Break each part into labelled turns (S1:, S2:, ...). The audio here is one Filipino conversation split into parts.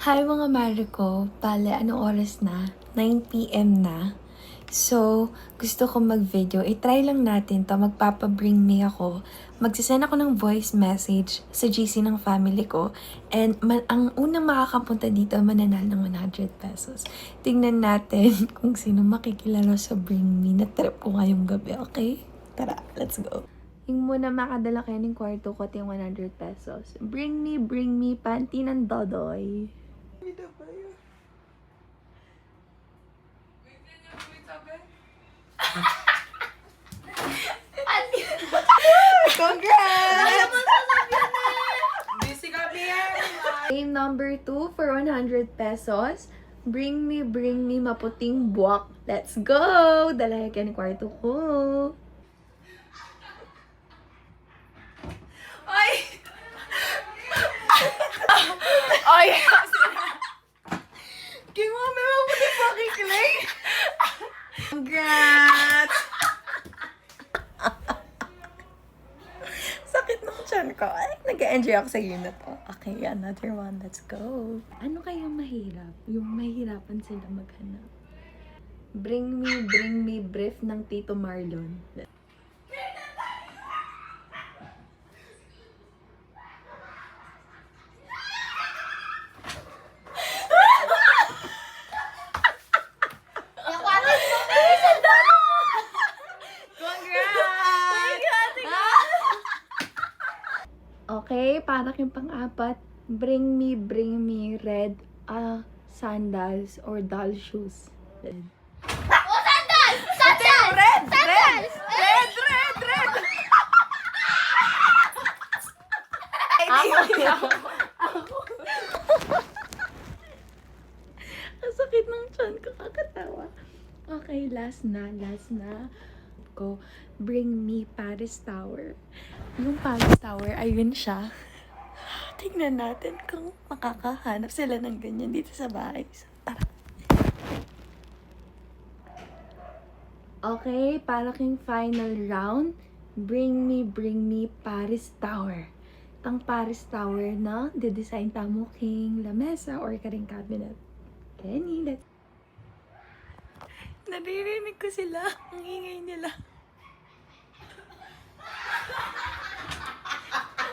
S1: Hi mga mare ko, bale anong oras na? 9 PM na. So, gusto ko mag-video. I-try lang natin to. Magpapa-bring me ako. Magsisend ako ng voice message sa GC ng family ko. And ang unang makakapunta dito, mananal ng 100 pesos. Tingnan natin kung sino makikilala sa bring me na trip ko ngayong gabi, okay? Tara, let's go. Yung muna makadala kayo ng kwarto ko at yung 100 pesos. Bring me, panty ng Dodoy. Congrats!
S2: Busy ka, PM!
S1: Game number 2 for 100 pesos. Bring me, maputing buwak. Let's go! Dala ka ng kwarto ko.
S2: Ay! Ay!
S1: King mo, may maputing fucking clay. Congrats! Sakit ng tiyan ko. Ay, nag-enjoy ako sa unit ko. Okay, another one. Let's go. Ano kaya mahirap? Yung mahirapan sila maghanap. Bring me brief ng Tito Marlon. Okay, para kayong pang-apat, bring me red sandals or doll shoes. Red.
S3: Oh, sandals! Sandals!
S1: Red!
S3: Sandals!
S1: Red! Ang sakit ng tiyan ko, kakatawa. Okay, last na. Ko, bring me Paris Tower. Yung Paris Tower, ayun siya. Tingnan natin kung makakahanap sila ng ganyan dito sa bahay. So, tara. Okay, para king final round, bring me Paris Tower. Tang Paris Tower na de-design tamo king lamesa or karing cabinet. Kenny, let's... Naririnig ko sila. Ang ingay nila.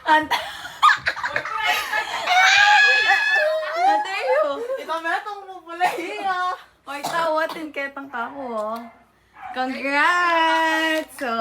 S1: Ante yo.
S2: Ikaw na itong mupulay ha!
S1: Oy, tawatin ketang kako, oh. Congrats! So,